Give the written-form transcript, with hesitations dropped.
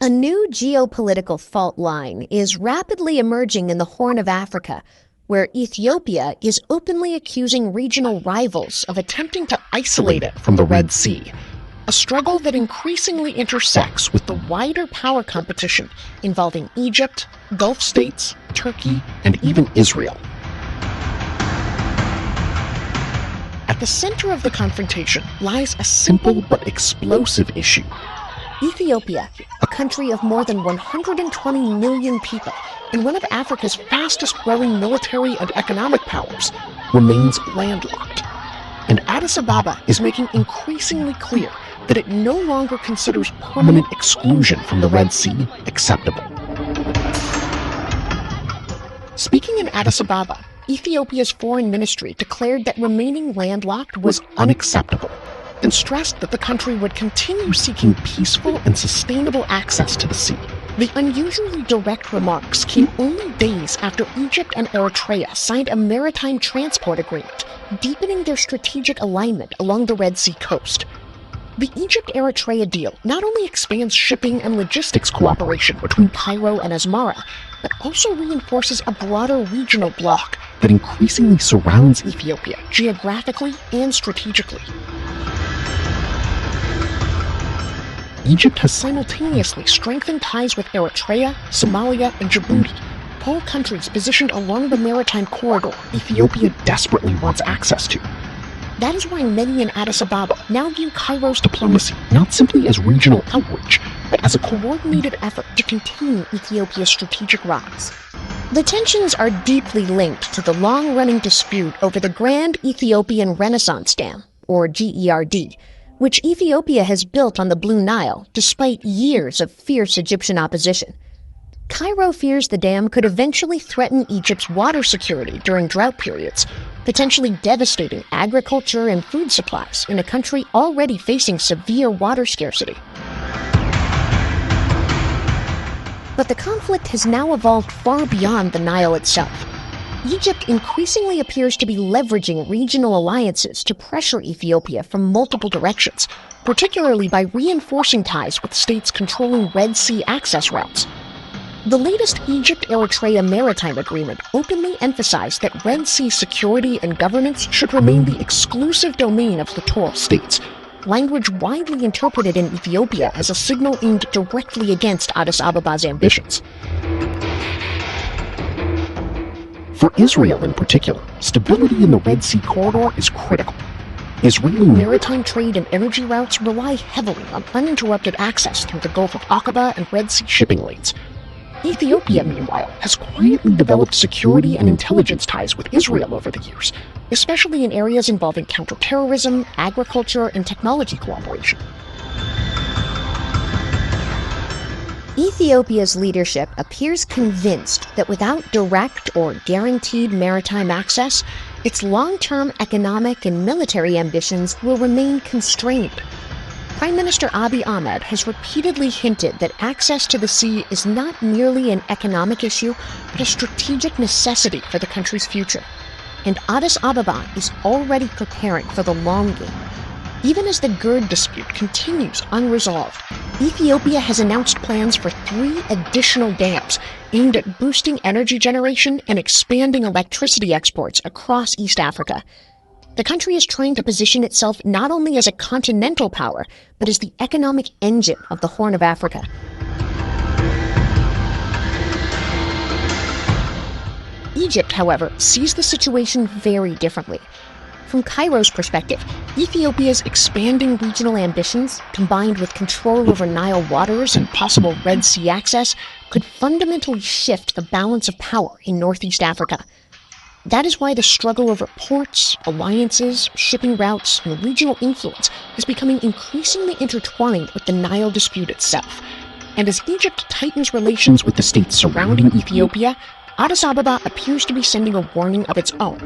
A new geopolitical fault line is rapidly emerging in the Horn of Africa, where Ethiopia is openly accusing regional rivals of attempting to isolate it from the Red Sea, a struggle that increasingly intersects with the wider power competition involving Egypt, Gulf states, Turkey, and even Israel. At the center of the confrontation lies a simple but explosive issue. Ethiopia, a country of more than 120 million people and one of Africa's fastest-growing military and economic powers, remains landlocked. And Addis Ababa is making increasingly clear that it no longer considers permanent exclusion from the Red Sea acceptable. Speaking in Addis Ababa, Ethiopia's foreign ministry declared that remaining landlocked was unacceptable and stressed that the country would continue seeking peaceful and sustainable access to the sea. The unusually direct remarks came only days after Egypt and Eritrea signed a maritime transport agreement, deepening their strategic alignment along the Red Sea coast. The Egypt-Eritrea deal not only expands shipping and logistics cooperation between Cairo and Asmara, but also reinforces a broader regional bloc that increasingly surrounds Ethiopia geographically and strategically. Egypt has simultaneously strengthened ties with Eritrea, Somalia, and Djibouti, all countries positioned along the maritime corridor Ethiopia desperately wants access to. That is why many in Addis Ababa now view Cairo's diplomacy not simply as regional outreach, but as a coordinated effort to contain Ethiopia's strategic rise. The tensions are deeply linked to the long-running dispute over the Grand Ethiopian Renaissance Dam, or GERD, which Ethiopia has built on the Blue Nile despite years of fierce Egyptian opposition. Cairo fears the dam could eventually threaten Egypt's water security during drought periods, potentially devastating agriculture and food supplies in a country already facing severe water scarcity. But the conflict has now evolved far beyond the Nile itself. Egypt increasingly appears to be leveraging regional alliances to pressure Ethiopia from multiple directions, particularly by reinforcing ties with states controlling Red Sea access routes. The latest Egypt-Eritrea Maritime Agreement openly emphasized that Red Sea security and governance should remain the exclusive domain of littoral states, language widely interpreted in Ethiopia as a signal aimed directly against Addis Ababa's ambitions. For Israel in particular, stability in the Red Sea corridor is critical. Israeli maritime trade and energy routes rely heavily on uninterrupted access through the Gulf of Aqaba and Red Sea shipping lanes. Ethiopia, meanwhile, has quietly developed security and intelligence ties with Israel over the years, especially in areas involving counterterrorism, agriculture, and technology cooperation. Ethiopia's leadership appears convinced that without direct or guaranteed maritime access, its long-term economic and military ambitions will remain constrained. Prime Minister Abiy Ahmed has repeatedly hinted that access to the sea is not merely an economic issue, but a strategic necessity for the country's future. And Addis Ababa is already preparing for the long game. Even as the GERD dispute continues unresolved, Ethiopia has announced plans for 3 additional dams aimed at boosting energy generation and expanding electricity exports across East Africa. The country is trying to position itself not only as a continental power, but as the economic engine of the Horn of Africa. Egypt, however, sees the situation very differently. From Cairo's perspective, Ethiopia's expanding regional ambitions, combined with control over Nile waters and possible Red Sea access, could fundamentally shift the balance of power in Northeast Africa. That is why the struggle over ports, alliances, shipping routes, and regional influence is becoming increasingly intertwined with the Nile dispute itself. And as Egypt tightens relations with the states surrounding Ethiopia, Addis Ababa appears to be sending a warning of its own.